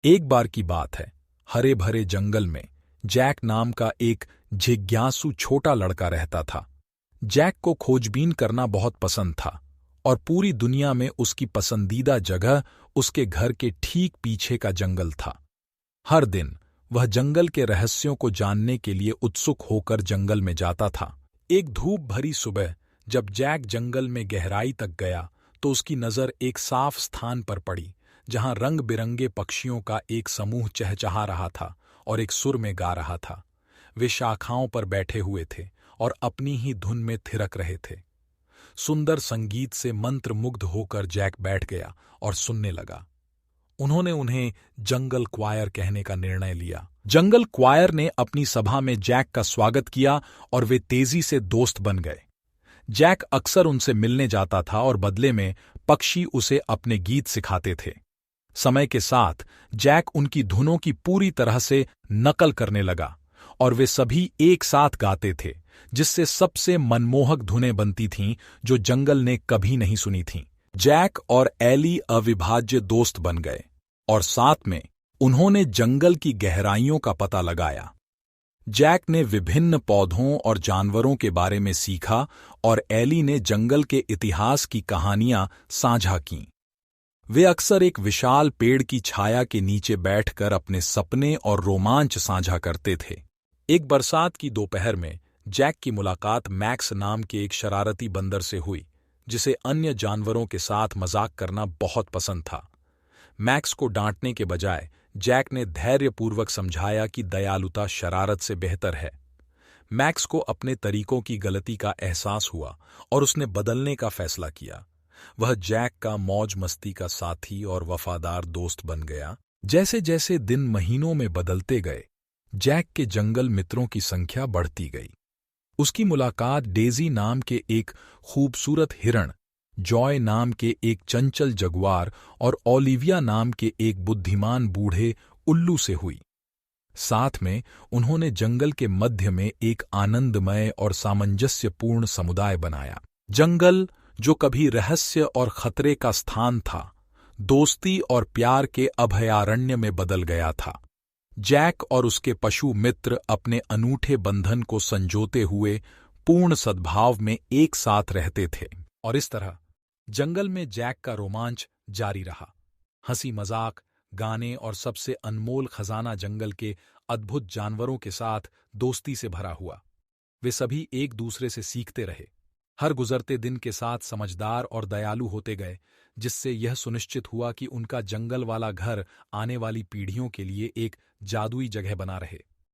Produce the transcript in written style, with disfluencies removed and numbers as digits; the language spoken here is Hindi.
एक बार की बात है, हरे भरे जंगल में जैक नाम का एक जिज्ञासु छोटा लड़का रहता था। जैक को खोजबीन करना बहुत पसंद था और पूरी दुनिया में उसकी पसंदीदा जगह उसके घर के ठीक पीछे का जंगल था। हर दिन वह जंगल के रहस्यों को जानने के लिए उत्सुक होकर जंगल में जाता था। एक धूप भरी सुबह जब जैक जंगल में गहराई तक गया तो उसकी नज़र एक साफ स्थान पर पड़ी जहां रंग बिरंगे पक्षियों का एक समूह चहचहा रहा था और एक सुर में गा रहा था। वे शाखाओं पर बैठे हुए थे और अपनी ही धुन में थिरक रहे थे। सुंदर संगीत से मंत्रमुग्ध होकर जैक बैठ गया और सुनने लगा। उन्होंने उन्हें जंगल क्वायर कहने का निर्णय लिया। जंगल क्वायर ने अपनी सभा में जैक का स्वागत किया और वे तेजी से दोस्त बन गए। जैक अक्सर उनसे मिलने जाता था और बदले में पक्षी उसे अपने गीत सिखाते थे। समय के साथ जैक उनकी धुनों की पूरी तरह से नकल करने लगा और वे सभी एक साथ गाते थे, जिससे सबसे मनमोहक धुनें बनती थीं जो जंगल ने कभी नहीं सुनी थीं। जैक और एली अविभाज्य दोस्त बन गए और साथ में उन्होंने जंगल की गहराइयों का पता लगाया। जैक ने विभिन्न पौधों और जानवरों के बारे में सीखा और एली ने जंगल के इतिहास की कहानियां साझा कीं। वे अक्सर एक विशाल पेड़ की छाया के नीचे बैठकर अपने सपने और रोमांच साझा करते थे। एक बरसात की दोपहर में जैक की मुलाकात मैक्स नाम के एक शरारती बंदर से हुई, जिसे अन्य जानवरों के साथ मजाक करना बहुत पसंद था। मैक्स को डांटने के बजाय जैक ने धैर्यपूर्वक समझाया कि दयालुता शरारत से बेहतर है। मैक्स को अपने तरीकों की गलती का एहसास हुआ और उसने बदलने का फैसला किया। वह जैक का मौज मस्ती का साथी और वफादार दोस्त बन गया। जैसे जैसे दिन महीनों में बदलते गए, जैक के जंगल मित्रों की संख्या बढ़ती गई। उसकी मुलाकात डेजी नाम के एक खूबसूरत हिरण, जॉय नाम के एक चंचल जगुआर और ओलिविया नाम के एक बुद्धिमान बूढ़े उल्लू से हुई। साथ में उन्होंने जंगल के मध्य में एक आनंदमय और सामंजस्यपूर्ण समुदाय बनाया। जंगल, जो कभी रहस्य और खतरे का स्थान था, दोस्ती और प्यार के अभयारण्य में बदल गया था। जैक और उसके पशु मित्र अपने अनूठे बंधन को संजोते हुए पूर्ण सद्भाव में एक साथ रहते थे और इस तरह जंगल में जैक का रोमांच जारी रहा। हंसी मजाक, गाने और सबसे अनमोल खजाना जंगल के अद्भुत जानवरों के साथ दोस्ती से भरा हुआ। वे सभी एक दूसरे से सीखते रहे, हर गुजरते दिन के साथ समझदार और दयालु होते गए, जिससे यह सुनिश्चित हुआ कि उनका जंगल वाला घर आने वाली पीढ़ियों के लिए एक जादुई जगह बना रहे।